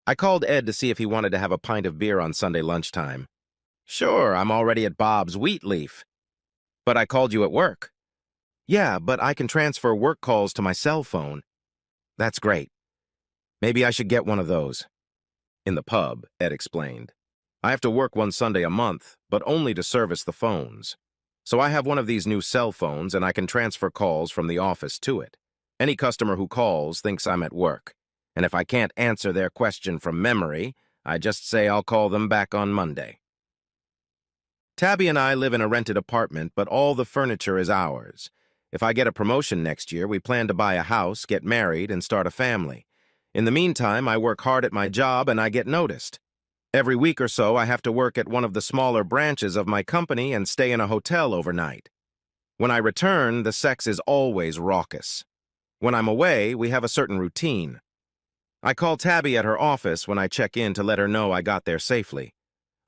I called Ed to see if he wanted to have a pint of beer on Sunday lunchtime. Sure, I'm already at Bob's Wheat Leaf. But I called you at work. Yeah, but I can transfer work calls to my cell phone. That's great. Maybe I should get one of those. In the pub, Ed explained. I have to work one Sunday a month, but only to service the phones. So I have one of these new cell phones and I can transfer calls from the office to it. Any customer who calls thinks I'm at work. And if I can't answer their question from memory, I just say I'll call them back on Monday. Tabby and I live in a rented apartment, but all the furniture is ours. If I get a promotion next year, we plan to buy a house, get married, and start a family. In the meantime, I work hard at my job and I get noticed. Every week or so, I have to work at one of the smaller branches of my company and stay in a hotel overnight. When I return, the sex is always raucous. When I'm away, we have a certain routine. I call Tabby at her office when I check in to let her know I got there safely.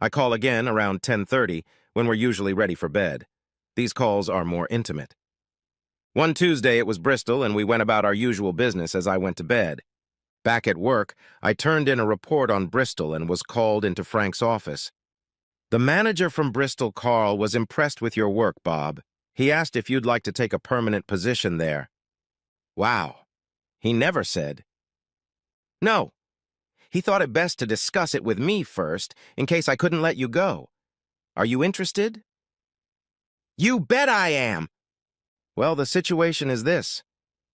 I call again around 10:30 when we're usually ready for bed. These calls are more intimate. One Tuesday, it was Bristol, and we went about our usual business as I went to bed. Back at work, I turned in a report on Bristol and was called into Frank's office. The manager from Bristol, Carl, was impressed with your work, Bob. He asked if you'd like to take a permanent position there. Wow. He never said. No. He thought it best to discuss it with me first, in case I couldn't let you go. Are you interested? You bet I am! Well, the situation is this.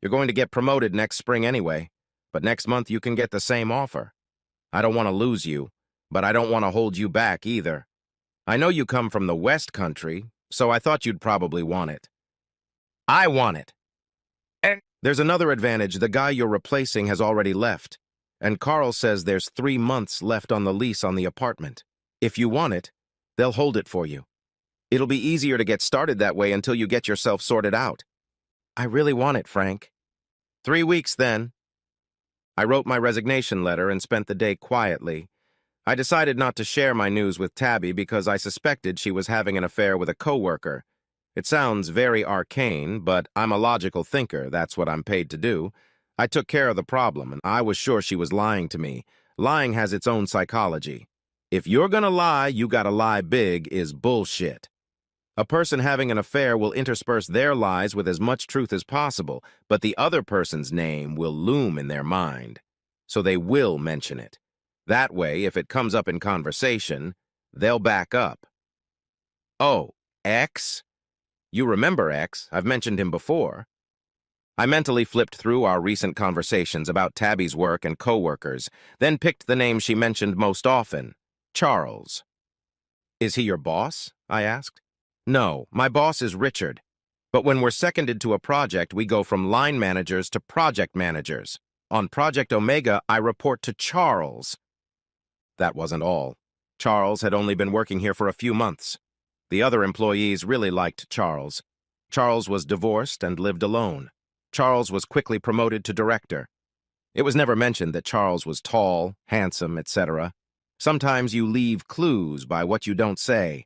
You're going to get promoted next spring anyway, but next month you can get the same offer. I don't want to lose you, but I don't want to hold you back either. I know you come from the West Country, so I thought you'd probably want it. I want it. And there's another advantage. The guy you're replacing has already left, and Carl says there's 3 months left on the lease on the apartment. If you want it, they'll hold it for you. It'll be easier to get started that way until you get yourself sorted out. I really want it, Frank. 3 weeks, then. I wrote my resignation letter and spent the day quietly. I decided not to share my news with Tabby because I suspected she was having an affair with a coworker. It sounds very arcane, but I'm a logical thinker. That's what I'm paid to do. I took care of the problem, and I was sure she was lying to me. Lying has its own psychology. If you're gonna lie, you gotta lie big is bullshit. A person having an affair will intersperse their lies with as much truth as possible, but the other person's name will loom in their mind. So they will mention it. That way, if it comes up in conversation, they'll back up. Oh, X? You remember X. I've mentioned him before. I mentally flipped through our recent conversations about Tabby's work and coworkers, then picked the name she mentioned most often, Charles. Is he your boss? I asked. No, my boss is Richard. But when we're seconded to a project, we go from line managers to project managers. On Project Omega, I report to Charles. That wasn't all. Charles had only been working here for a few months. The other employees really liked Charles. Charles was divorced and lived alone. Charles was quickly promoted to director. It was never mentioned that Charles was tall, handsome, etc. Sometimes you leave clues by what you don't say.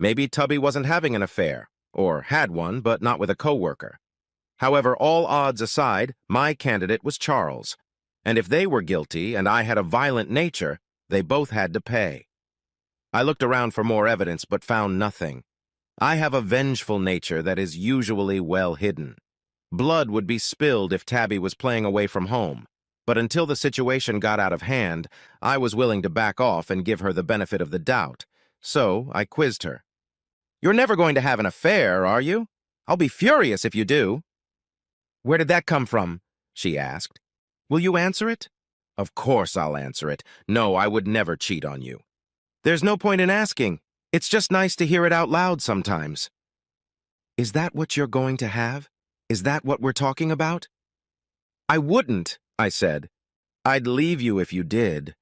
Maybe Tubby wasn't having an affair, or had one, but not with a coworker. However, all odds aside, my candidate was Charles. And if they were guilty and I had a violent nature, they both had to pay. I looked around for more evidence but found nothing. I have a vengeful nature that is usually well hidden. Blood would be spilled if Tabby was playing away from home. But until the situation got out of hand, I was willing to back off and give her the benefit of the doubt. So I quizzed her. You're never going to have an affair, are you? I'll be furious if you do. Where did that come from? She asked. Will you answer it? Of course I'll answer it. No, I would never cheat on you. There's no point in asking. It's just nice to hear it out loud sometimes. Is that what you're going to have? Is that what we're talking about? I wouldn't, I said. I'd leave you if you did.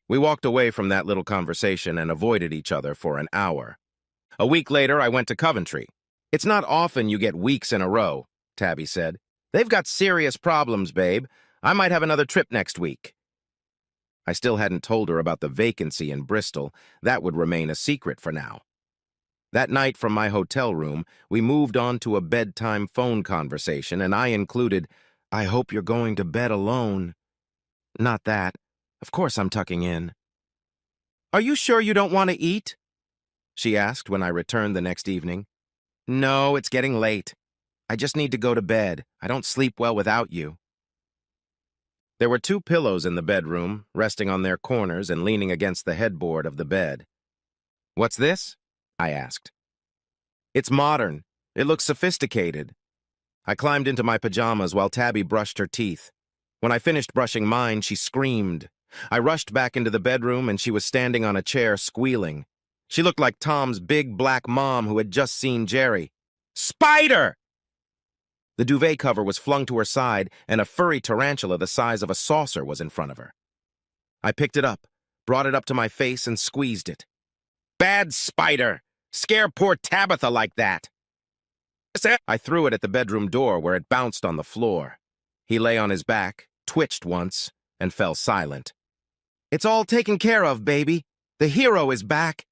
We walked away from that little conversation and avoided each other for an hour. A week later, I went to Coventry. It's not often you get weeks in a row, Tabby said. They've got serious problems, babe. I might have another trip next week. I still hadn't told her about the vacancy in Bristol. That would remain a secret for now. That night from my hotel room, we moved on to a bedtime phone conversation, and I included, I hope you're going to bed alone. Not that. Of course I'm tucking in. Are you sure you don't want to eat? She asked when I returned the next evening. No, it's getting late. I just need to go to bed. I don't sleep well without you. There were 2 pillows in the bedroom, resting on their corners and leaning against the headboard of the bed. What's this? I asked. It's modern. It looks sophisticated. I climbed into my pajamas while Tabby brushed her teeth. When I finished brushing mine, she screamed. I rushed back into the bedroom and she was standing on a chair squealing. She looked like Tom's big black mom who had just seen Jerry. Spider! The duvet cover was flung to her side and a furry tarantula the size of a saucer was in front of her. I picked it up, brought it up to my face and squeezed it. Bad spider! Scare poor Tabitha like that! I threw it at the bedroom door where it bounced on the floor. He lay on his back, twitched once, and fell silent. It's all taken care of, baby. The hero is back.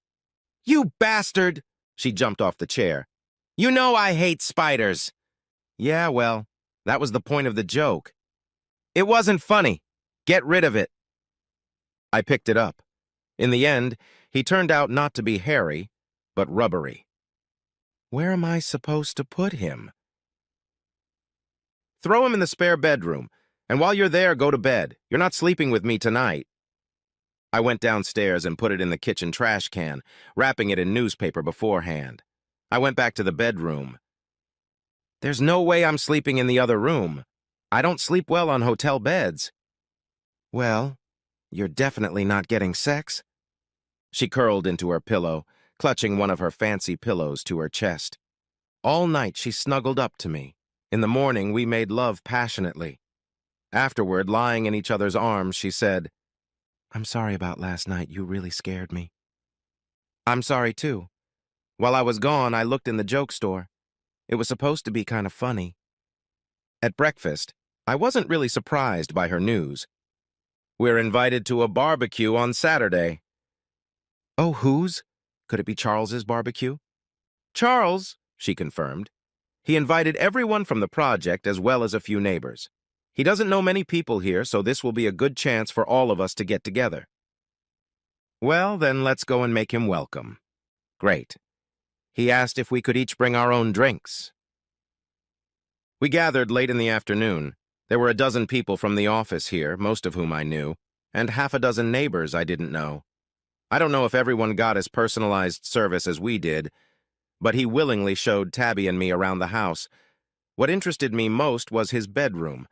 You bastard! She jumped off the chair. You know I hate spiders. Yeah, well, that was the point of the joke. It wasn't funny. Get rid of it. I picked it up. In the end, he turned out not to be hairy, but rubbery. Where am I supposed to put him? Throw him in the spare bedroom, and while you're there, go to bed. You're not sleeping with me tonight. I went downstairs and put it in the kitchen trash can, wrapping it in newspaper beforehand. I went back to the bedroom. There's no way I'm sleeping in the other room. I don't sleep well on hotel beds. Well, you're definitely not getting sex. She curled into her pillow, clutching one of her fancy pillows to her chest. All night she snuggled up to me. In the morning we made love passionately. Afterward, lying in each other's arms, she said, I'm sorry about last night. You really scared me. I'm sorry, too. While I was gone, I looked in the joke store. It was supposed to be kind of funny. At breakfast, I wasn't really surprised by her news. We're invited to a barbecue on Saturday. Oh, whose? Could it be Charles's barbecue? Charles, she confirmed. He invited everyone from the project as well as a few neighbors. He doesn't know many people here, so this will be a good chance for all of us to get together. Well, then let's go and make him welcome. Great. He asked if we could each bring our own drinks. We gathered late in the afternoon. There were a dozen people from the office here, most of whom I knew, and half a dozen neighbors I didn't know. I don't know if everyone got as personalized service as we did, but he willingly showed Tabby and me around the house. What interested me most was his bedroom.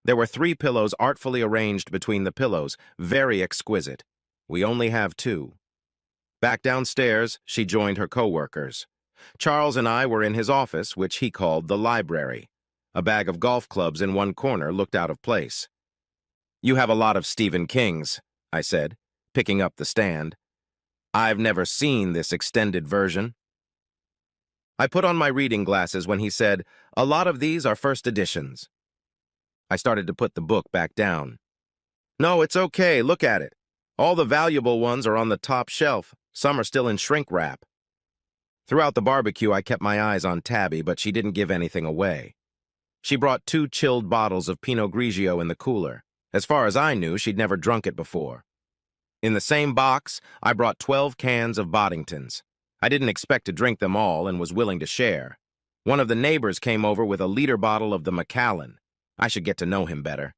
There were 3 pillows artfully arranged between the pillows, very exquisite. We only have 2. Back downstairs, she joined her coworkers. Charles and I were in his office, which he called the library. A bag of golf clubs in one corner looked out of place. You have a lot of Stephen King's, I said, picking up the stand. I've never seen this extended version. I put on my reading glasses when he said, a lot of these are first editions. I started to put the book back down. No, it's okay, look at it. All the valuable ones are on the top shelf. Some are still in shrink wrap. Throughout the barbecue, I kept my eyes on Tabby, but she didn't give anything away. She brought 2 chilled bottles of Pinot Grigio in the cooler. As far as I knew, she'd never drunk it before. In the same box, I brought 12 cans of Boddingtons. I didn't expect to drink them all and was willing to share. One of the neighbors came over with a liter bottle of the Macallan. I should get to know him better.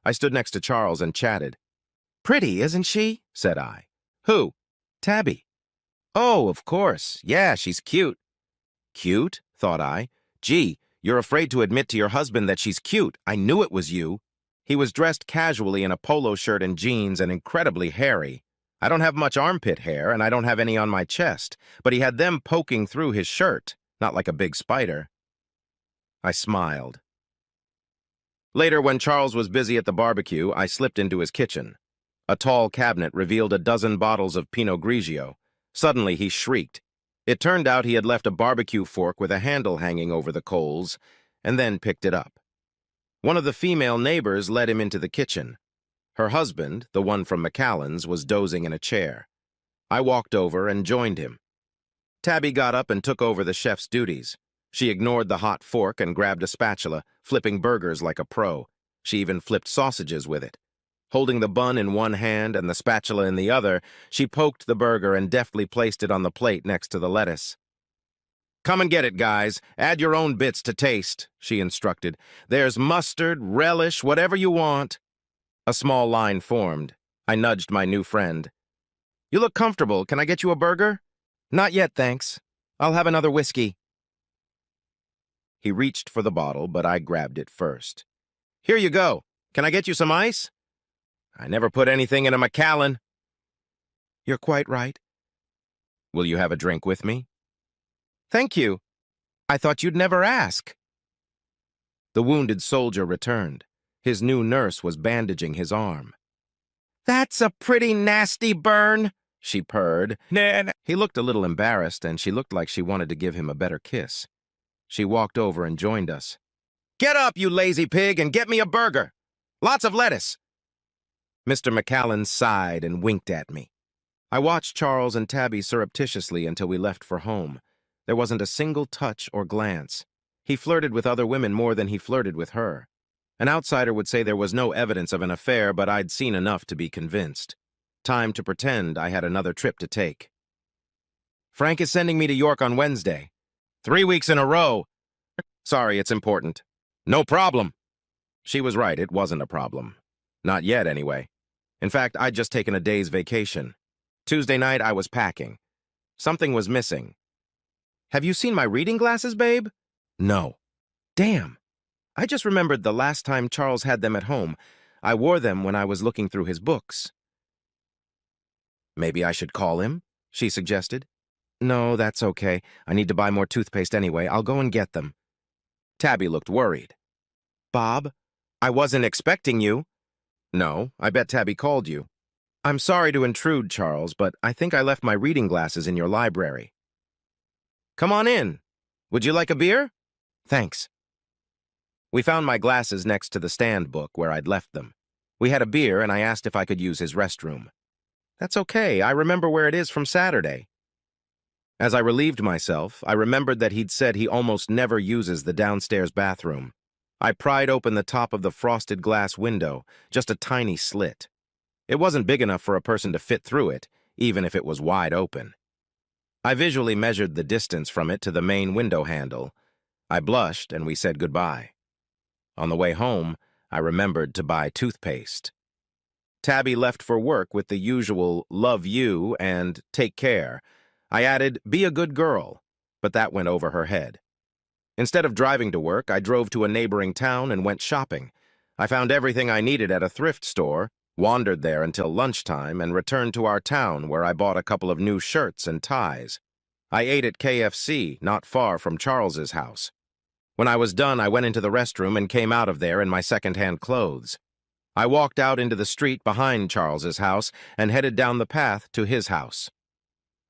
I stood next to Charles and chatted. Pretty, isn't she? Said I. Who? Tabby. Oh, of course. Yeah, she's cute. Cute? Thought I. Gee, you're afraid to admit to your husband that she's cute. I knew it was you. He was dressed casually in a polo shirt and jeans and incredibly hairy. I don't have much armpit hair and I don't have any on my chest, but he had them poking through his shirt, not like a big spider. I smiled. Later, when Charles was busy at the barbecue, I slipped into his kitchen. A tall cabinet revealed a dozen bottles of Pinot Grigio. Suddenly, he shrieked. It turned out he had left a barbecue fork with a handle hanging over the coals, and then picked it up. One of the female neighbors led him into the kitchen. Her husband, the one from Macallan's, was dozing in a chair. I walked over and joined him. Tabby got up and took over the chef's duties. She ignored the hot fork and grabbed a spatula, flipping burgers like a pro. She even flipped sausages with it. Holding the bun in one hand and the spatula in the other, she poked the burger and deftly placed it on the plate next to the lettuce. "Come and get it, guys. Add your own bits to taste," she instructed. "There's mustard, relish, whatever you want." A small line formed. I nudged my new friend. "You look comfortable. Can I get you a burger?" "Not yet, thanks. I'll have another whiskey." He reached for the bottle, but I grabbed it first. "Here you go. Can I get you some ice?" "I never put anything in a Macallan." "You're quite right." "Will you have a drink with me?" "Thank you. I thought you'd never ask." The wounded soldier returned. His new nurse was bandaging his arm. "That's a pretty nasty burn," she purred. "Nah." He looked a little embarrassed, and she looked like she wanted to give him a better kiss. She walked over and joined us. "Get up, you lazy pig, and get me a burger. Lots of lettuce." Mr. Macallan sighed and winked at me. I watched Charles and Tabby surreptitiously until we left for home. There wasn't a single touch or glance. He flirted with other women more than he flirted with her. An outsider would say there was no evidence of an affair, but I'd seen enough to be convinced. Time to pretend I had another trip to take. "Frank is sending me to York on Wednesday. 3 weeks in a row. Sorry, it's important." "No problem." She was right, it wasn't a problem. Not yet, anyway. In fact, I'd just taken a day's vacation. Tuesday night, I was packing. Something was missing. "Have you seen my reading glasses, babe?" "No." "Damn. I just remembered the last time Charles had them at home. I wore them when I was looking through his books." "Maybe I should call him?" she suggested. "No, that's okay. I need to buy more toothpaste anyway. I'll go and get them." Tabby looked worried. "Bob, I wasn't expecting you." "No, I bet Tabby called you." "I'm sorry to intrude, Charles, but I think I left my reading glasses in your library." "Come on in. Would you like a beer?" "Thanks." We found my glasses next to the stand book where I'd left them. We had a beer, and I asked if I could use his restroom. "That's okay. I remember where it is from Saturday." As I relieved myself, I remembered that he'd said he almost never uses the downstairs bathroom. I pried open the top of the frosted glass window, just a tiny slit. It wasn't big enough for a person to fit through it, even if it was wide open. I visually measured the distance from it to the main window handle. I blushed, and we said goodbye. On the way home, I remembered to buy toothpaste. Tabby left for work with the usual "love you" and "take care." I added, "be a good girl," but that went over her head. Instead of driving to work, I drove to a neighboring town and went shopping. I found everything I needed at a thrift store, wandered there until lunchtime, and returned to our town where I bought a couple of new shirts and ties. I ate at KFC, not far from Charles's house. When I was done, I went into the restroom and came out of there in my second-hand clothes. I walked out into the street behind Charles's house and headed down the path to his house.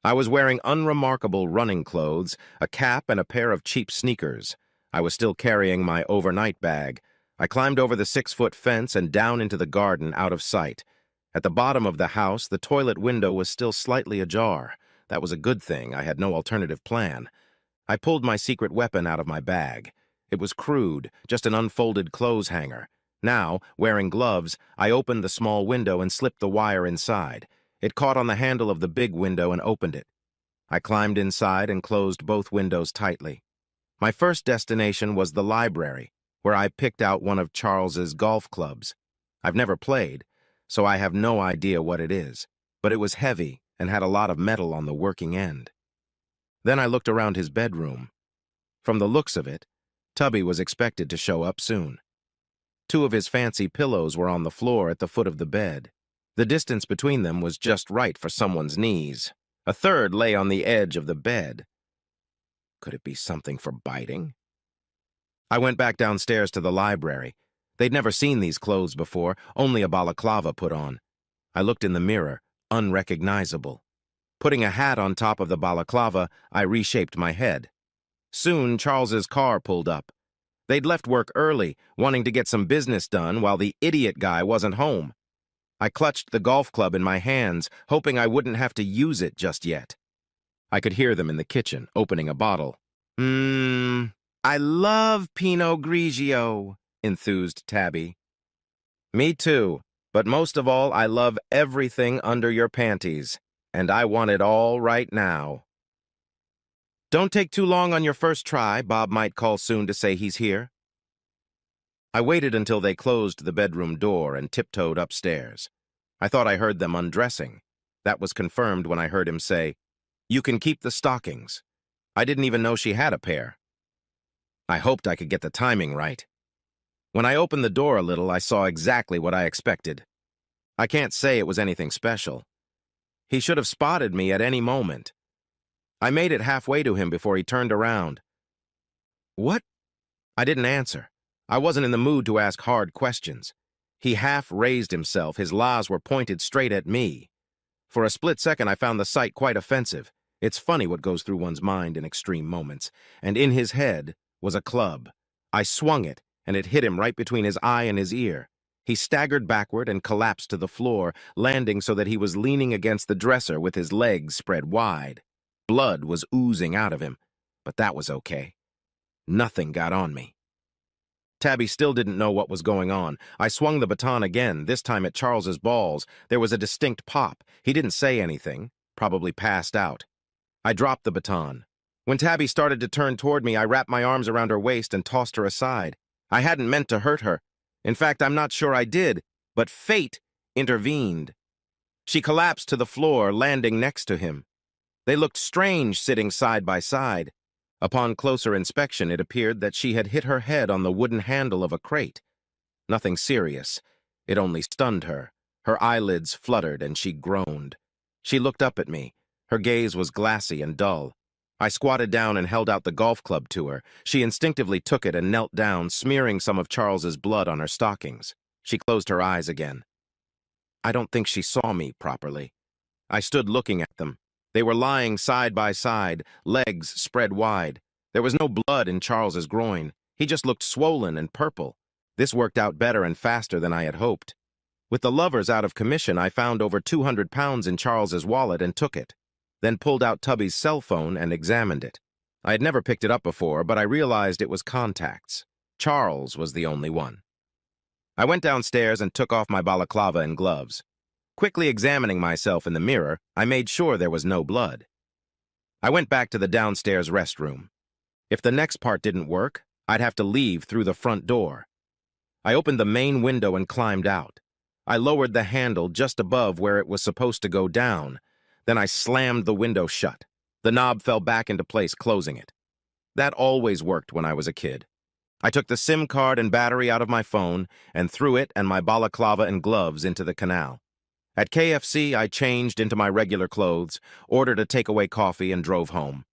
I was wearing unremarkable running clothes, a cap, and a pair of cheap sneakers. I was still carrying my overnight bag. I climbed over the 6-foot fence and down into the garden out of sight. At the bottom of the house, the toilet window was still slightly ajar. That was a good thing. I had no alternative plan. I pulled my secret weapon out of my bag. It was crude, just an unfolded clothes hanger. Now, wearing gloves, I opened the small window and slipped the wire inside. It caught on the handle of the big window and opened it. I climbed inside and closed both windows tightly. My first destination was the library, where I picked out one of Charles's golf clubs. I've never played, so I have no idea what it is, but it was heavy and had a lot of metal on the working end. Then I looked around his bedroom. From the looks of it, Tubby was expected to show up soon. 2 of his fancy pillows were on the floor at the foot of the bed. The distance between them was just right for someone's knees. A third lay on the edge of the bed. Could it be something for biting? I went back downstairs to the library. They'd never seen these clothes before, only a balaclava put on. I looked in the mirror, unrecognizable. Putting a hat on top of the balaclava, I reshaped my head. Soon, Charles's car pulled up. They'd left work early, wanting to get some business done while the idiot guy wasn't home. I clutched the golf club in my hands, hoping I wouldn't have to use it just yet. I could hear them in the kitchen, opening a bottle. I love Pinot Grigio," enthused Tabby. "Me too. But most of all, I love everything under your panties, and I want it all right now. Don't take too long on your first try. Bob might call soon to say he's here. I waited until they closed the bedroom door and tiptoed upstairs. I thought I heard them undressing. That was confirmed when I heard him say, "You can keep the stockings." I didn't even know she had a pair. I hoped I could get the timing right. When I opened the door a little, I saw exactly what I expected. I can't say it was anything special. He should have spotted me at any moment. I made it halfway to him before he turned around. "What?" I didn't answer. I wasn't in the mood to ask hard questions. He half raised himself. His laws were pointed straight at me. For a split second, I found the sight quite offensive. It's funny what goes through one's mind in extreme moments. And in his head was a club. I swung it, and it hit him right between his eye and his ear. He staggered backward and collapsed to the floor, landing so that he was leaning against the dresser with his legs spread wide. Blood was oozing out of him, but that was okay. Nothing got on me. Tabby still didn't know what was going on. I swung the baton again, this time at Charles's balls. There was a distinct pop. He didn't say anything, probably passed out. I dropped the baton. When Tabby started to turn toward me, I wrapped my arms around her waist and tossed her aside. I hadn't meant to hurt her. In fact, I'm not sure I did, but fate intervened. She collapsed to the floor, landing next to him. They looked strange sitting side by side. Upon closer inspection, it appeared that she had hit her head on the wooden handle of a crate. Nothing serious. It only stunned her. Her eyelids fluttered and she groaned. She looked up at me. Her gaze was glassy and dull. I squatted down and held out the golf club to her. She instinctively took it and knelt down, smearing some of Charles's blood on her stockings. She closed her eyes again. I don't think she saw me properly. I stood looking at them. They were lying side by side, legs spread wide. There was no blood in Charles's groin. He just looked swollen and purple. This worked out better and faster than I had hoped. With the lovers out of commission, I found over 200 pounds in Charles's wallet and took it, then pulled out Tubby's cell phone and examined it. I had never picked it up before, but I realized it was contacts. Charles was the only one. I went downstairs and took off my balaclava and gloves. Quickly examining myself in the mirror, I made sure there was no blood. I went back to the downstairs restroom. If the next part didn't work, I'd have to leave through the front door. I opened the main window and climbed out. I lowered the handle just above where it was supposed to go down. Then I slammed the window shut. The knob fell back into place, closing it. That always worked when I was a kid. I took the SIM card and battery out of my phone and threw it and my balaclava and gloves into the canal. At KFC, I changed into my regular clothes, ordered a takeaway coffee, and drove home.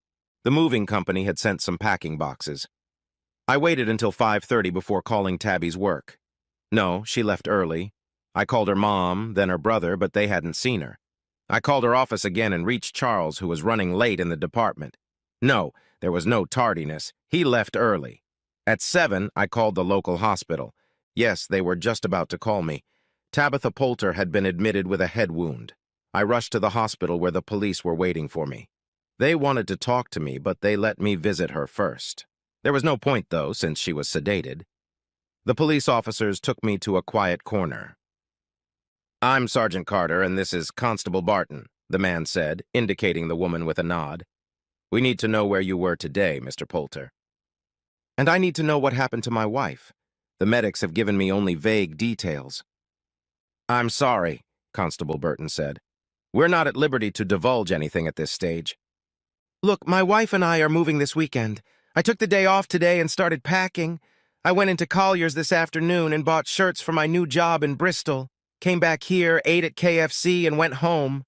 The moving company had sent some packing boxes. I waited until 5:30 before calling Tabby's work. No, she left early. I called her mom, then her brother, but they hadn't seen her. I called her office again and reached Charles, who was running late in the department. No, there was no tardiness. He left early. At 7, I called the local hospital. Yes, they were just about to call me. Tabitha Poulter had been admitted with a head wound. I rushed to the hospital where the police were waiting for me. They wanted to talk to me, but they let me visit her first. There was no point, though, since she was sedated. The police officers took me to a quiet corner. "I'm Sergeant Carter, and this is Constable Barton," the man said, indicating the woman with a nod. "We need to know where you were today, Mr. Poulter." "And I need to know what happened to my wife. The medics have given me only vague details." "I'm sorry," Constable Burton said. "We're not at liberty to divulge anything at this stage." "Look, my wife and I are moving this weekend. I took the day off today and started packing. I went into Collier's this afternoon and bought shirts for my new job in Bristol. Came back here, ate at KFC, and went home."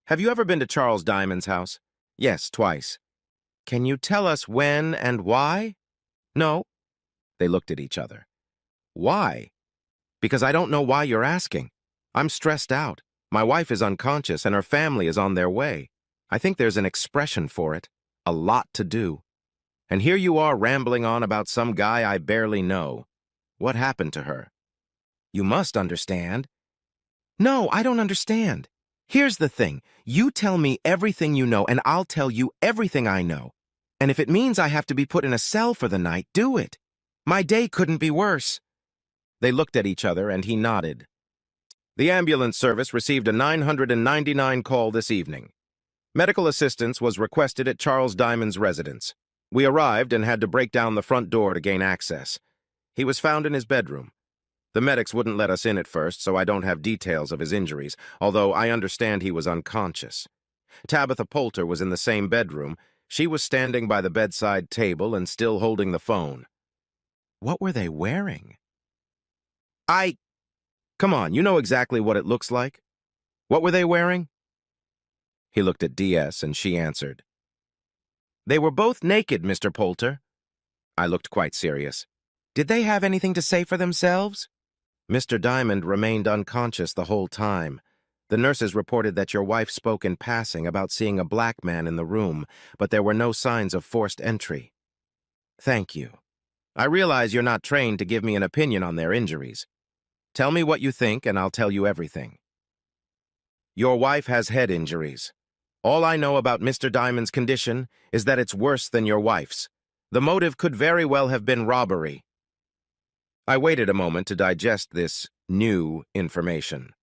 "Have you ever been to Charles Diamond's house?" "Yes, twice." "Can you tell us when and why?" "No." They looked at each other. "Why?" "Because I don't know why you're asking. I'm stressed out. My wife is unconscious and her family is on their way. I think there's an expression for it. A lot to do. And here you are rambling on about some guy I barely know. What happened to her?" "You must understand." "No, I don't understand. Here's the thing. You tell me everything you know and I'll tell you everything I know. And if it means I have to be put in a cell for the night, do it. My day couldn't be worse." They looked at each other and he nodded. The ambulance service received a 999 call this evening. Medical assistance was requested at Charles Diamond's residence. We arrived and had to break down the front door to gain access. He was found in his bedroom. The medics wouldn't let us in at first, so I don't have details of his injuries, although I understand he was unconscious. Tabitha Poulter was in the same bedroom. She was standing by the bedside table and still holding the phone. What were they wearing? Come on, you know exactly what it looks like. What were they wearing? He looked at DS and she answered. They were both naked, Mr. Poulter. I looked quite serious. Did they have anything to say for themselves? Mr. Diamond remained unconscious the whole time. The nurses reported that your wife spoke in passing about seeing a black man in the room, but there were no signs of forced entry. Thank you. I realize you're not trained to give me an opinion on their injuries. Tell me what you think and I'll tell you everything. Your wife has head injuries. All I know about Mr. Diamond's condition is that it's worse than your wife's. The motive could very well have been robbery. I waited a moment to digest this new information.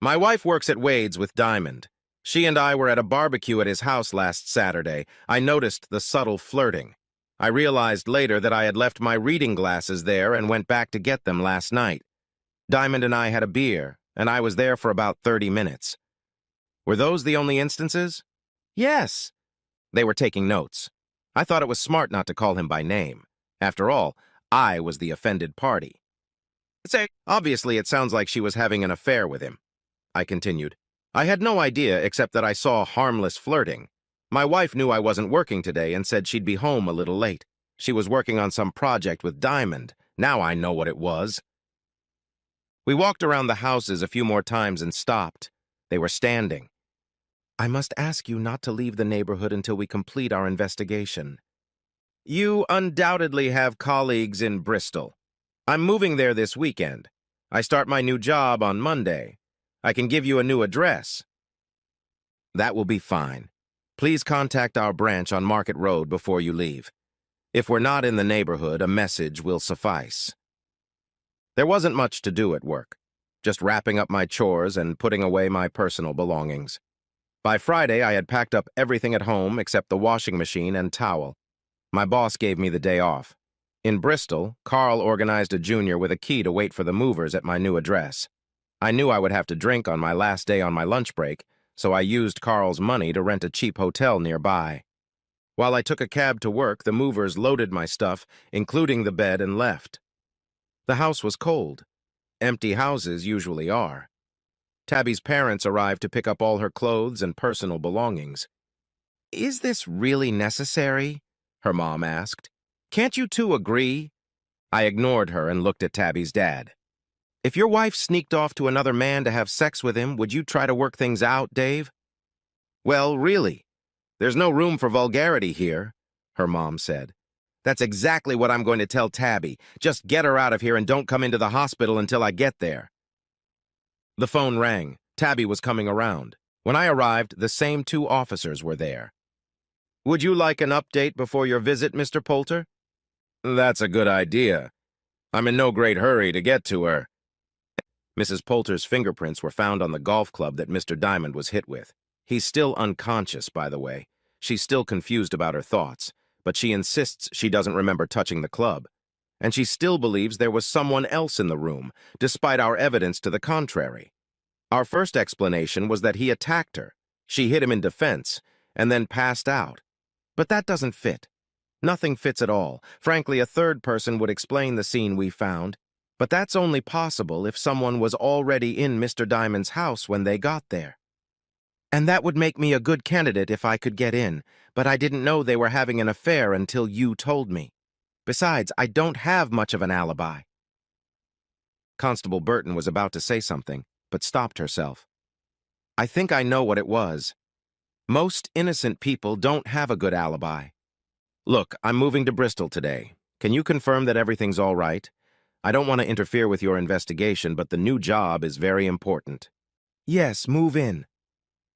My wife works at Wade's with Diamond. She and I were at a barbecue at his house last Saturday. I noticed the subtle flirting. I realized later that I had left my reading glasses there and went back to get them last night. Diamond and I had a beer, and I was there for about 30 minutes. Were those the only instances? Yes. They were taking notes. I thought it was smart not to call him by name. After all, I was the offended party. Obviously, it sounds like she was having an affair with him. I continued. I had no idea except that I saw harmless flirting. My wife knew I wasn't working today and said she'd be home a little late. She was working on some project with Diamond. Now I know what it was. We walked around the houses a few more times and stopped. They were standing. I must ask you not to leave the neighborhood until we complete our investigation. You undoubtedly have colleagues in Bristol. I'm moving there this weekend. I start my new job on Monday. I can give you a new address. That will be fine. Please contact our branch on Market Road before you leave. If we're not in the neighborhood, a message will suffice. There wasn't much to do at work, just wrapping up my chores and putting away my personal belongings. By Friday, I had packed up everything at home except the washing machine and towel. My boss gave me the day off. In Bristol, Carl organized a junior with a key to wait for the movers at my new address. I knew I would have to drink on my last day on my lunch break, so I used Carl's money to rent a cheap hotel nearby. While I took a cab to work, the movers loaded my stuff, including the bed, and left. The house was cold. Empty houses usually are. Tabby's parents arrived to pick up all her clothes and personal belongings. Is this really necessary? Her mom asked. Can't you two agree? I ignored her and looked at Tabby's dad. If your wife sneaked off to another man to have sex with him, would you try to work things out, Dave? Well, really, there's no room for vulgarity here, her mom said. That's exactly what I'm going to tell Tabby. Just get her out of here and don't come into the hospital until I get there. The phone rang. Tabby was coming around. When I arrived, the same two officers were there. Would you like an update before your visit, Mr. Poulter? That's a good idea. I'm in no great hurry to get to her. Mrs. Poulter's fingerprints were found on the golf club that Mr. Diamond was hit with. He's still unconscious, by the way. She's still confused about her thoughts, but she insists she doesn't remember touching the club. And she still believes there was someone else in the room, despite our evidence to the contrary. Our first explanation was that he attacked her. She hit him in defense, and then passed out. But that doesn't fit. Nothing fits at all. Frankly, a third person would explain the scene we found. But that's only possible if someone was already in Mr. Diamond's house when they got there. And that would make me a good candidate if I could get in, but I didn't know they were having an affair until you told me. Besides, I don't have much of an alibi. Constable Burton was about to say something, but stopped herself. I think I know what it was. Most innocent people don't have a good alibi. Look, I'm moving to Bristol today. Can you confirm that everything's all right? I don't want to interfere with your investigation, but the new job is very important. Yes, move in.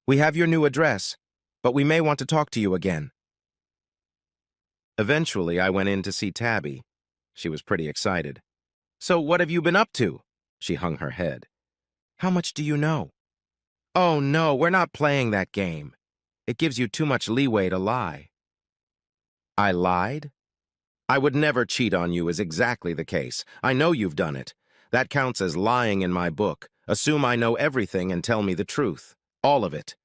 We have your new address, but we may want to talk to you again. Eventually, I went in to see Tabby. She was pretty excited. So what have you been up to? She hung her head. How much do you know? Oh, no, we're not playing that game. It gives you too much leeway to lie. I lied? I would never cheat on you is exactly the case. I know you've done it. That counts as lying in my book. Assume I know everything and tell me the truth. All of it.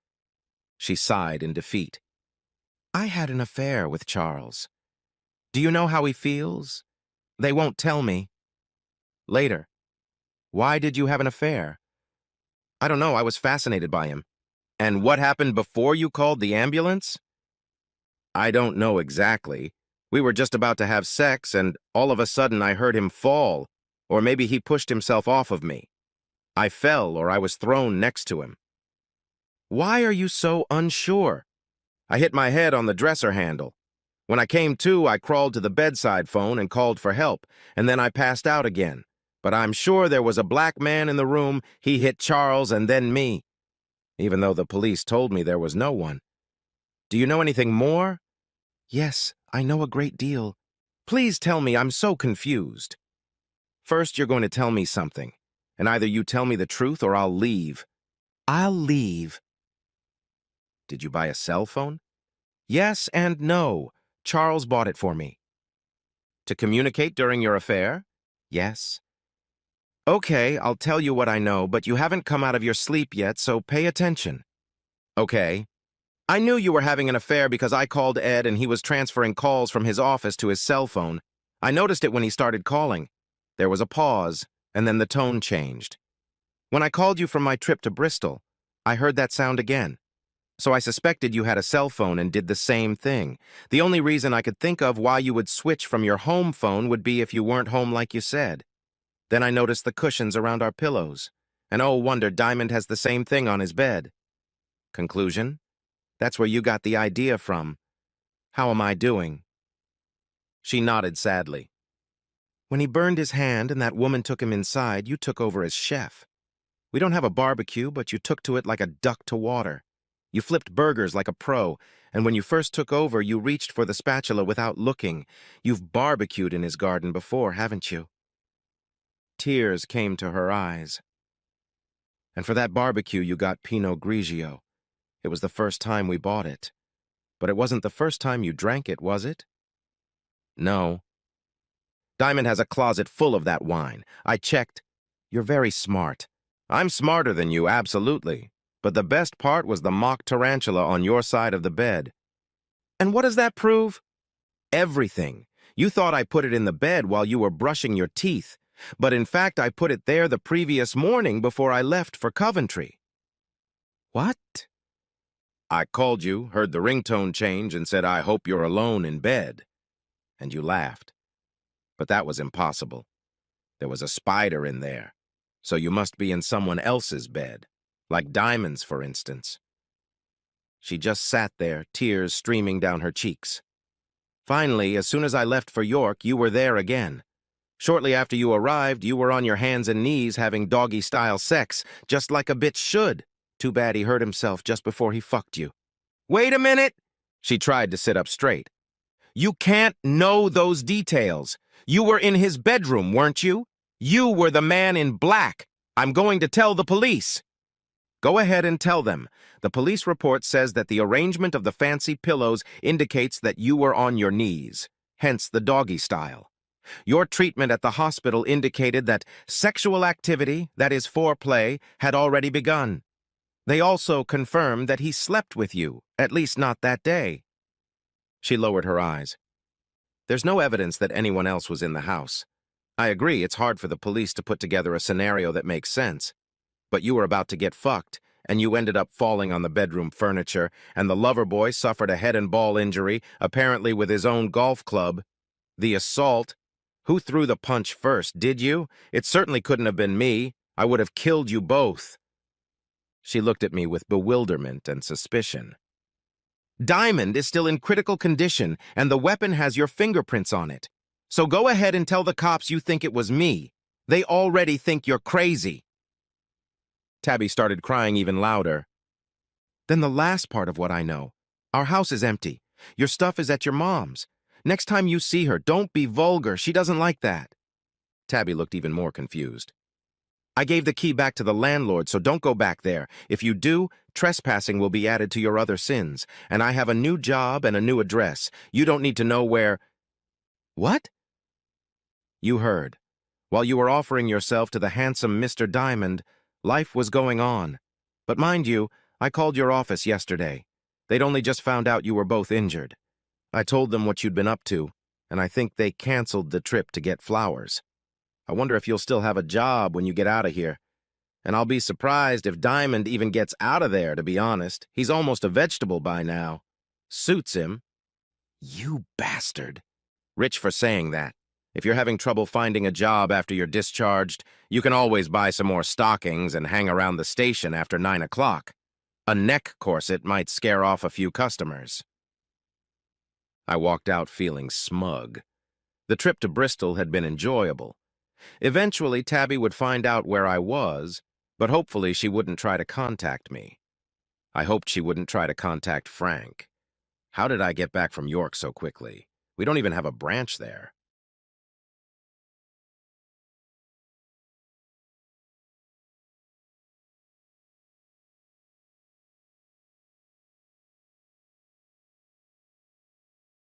She sighed in defeat. I had an affair with Charles. Do you know how he feels? They won't tell me. Later. Why did you have an affair? I don't know, I was fascinated by him. And what happened before you called the ambulance? I don't know exactly. We were just about to have sex, and all of a sudden I heard him fall, or maybe he pushed himself off of me. I fell, or I was thrown next to him. Why are you so unsure? I hit my head on the dresser handle. When I came to, I crawled to the bedside phone and called for help, and then I passed out again. But I'm sure there was a black man in the room. He hit Charles and then me, even though the police told me there was no one. Do you know anything more? Yes, I know a great deal. Please tell me, I'm so confused. First, you're going to tell me something, and either you tell me the truth or I'll leave. I'll leave. Did you buy a cell phone? Yes and no. Charles bought it for me. To communicate during your affair? Yes. Okay, I'll tell you what I know, but you haven't come out of your sleep yet, so pay attention. Okay. I knew you were having an affair because I called Ed and he was transferring calls from his office to his cell phone. I noticed it when he started calling. There was a pause, and then the tone changed. When I called you from my trip to Bristol, I heard that sound again. So I suspected you had a cell phone and did the same thing. The only reason I could think of why you would switch from your home phone would be if you weren't home like you said. Then I noticed the cushions around our pillows. And oh wonder, Diamond has the same thing on his bed. Conclusion? That's where you got the idea from. How am I doing? She nodded sadly. When he burned his hand and that woman took him inside, you took over as chef. We don't have a barbecue, but you took to it like a duck to water. You flipped burgers like a pro, and when you first took over, you reached for the spatula without looking. You've barbecued in his garden before, haven't you? Tears came to her eyes. And for that barbecue, you got Pinot Grigio. It was the first time we bought it. But it wasn't the first time you drank it, was it? No. Diamond has a closet full of that wine. I checked. You're very smart. I'm smarter than you, absolutely. But the best part was the mock tarantula on your side of the bed. And what does that prove? Everything. You thought I put it in the bed while you were brushing your teeth. But in fact, I put it there the previous morning before I left for Coventry. What? I called you, heard the ringtone change, and said, I hope you're alone in bed. And you laughed. But that was impossible. There was a spider in there. So you must be in someone else's bed. Like Diamond's, for instance. She just sat there, tears streaming down her cheeks. Finally, as soon as I left for York, you were there again. Shortly after you arrived, you were on your hands and knees having doggy-style sex, just like a bitch should. Too bad he hurt himself just before he fucked you. Wait a minute! She tried to sit up straight. You can't know those details. You were in his bedroom, weren't you? You were the man in black. I'm going to tell the police. Go ahead and tell them. The police report says that the arrangement of the fancy pillows indicates that you were on your knees, hence the doggy style. Your treatment at the hospital indicated that sexual activity, that is foreplay, had already begun. They also confirmed that he slept with you, at least not that day. She lowered her eyes. There's no evidence that anyone else was in the house. I agree, it's hard for the police to put together a scenario that makes sense. But you were about to get fucked, and you ended up falling on the bedroom furniture, and the lover boy suffered a head and ball injury, apparently with his own golf club. The assault. Who threw the punch first, did you? It certainly couldn't have been me. I would have killed you both. She looked at me with bewilderment and suspicion. Diamond is still in critical condition, and the weapon has your fingerprints on it. So go ahead and tell the cops you think it was me. They already think you're crazy. Tabby started crying even louder. Then the last part of what I know. Our house is empty. Your stuff is at your mom's. Next time you see her, don't be vulgar. She doesn't like that. Tabby looked even more confused. I gave the key back to the landlord, so don't go back there. If you do, trespassing will be added to your other sins. And I have a new job and a new address. You don't need to know where... What? You heard. While you were offering yourself to the handsome Mr. Diamond, life was going on. But mind you, I called your office yesterday. They'd only just found out you were both injured. I told them what you'd been up to, and I think they canceled the trip to get flowers. I wonder if you'll still have a job when you get out of here. And I'll be surprised if Diamond even gets out of there, to be honest. He's almost a vegetable by now. Suits him. You bastard. Rich for saying that. If you're having trouble finding a job after you're discharged, you can always buy some more stockings and hang around the station after 9 o'clock. A neck corset might scare off a few customers. I walked out feeling smug. The trip to Bristol had been enjoyable. Eventually, Tabby would find out where I was, but hopefully she wouldn't try to contact me. I hoped she wouldn't try to contact Frank. How did I get back from York so quickly? We don't even have a branch there.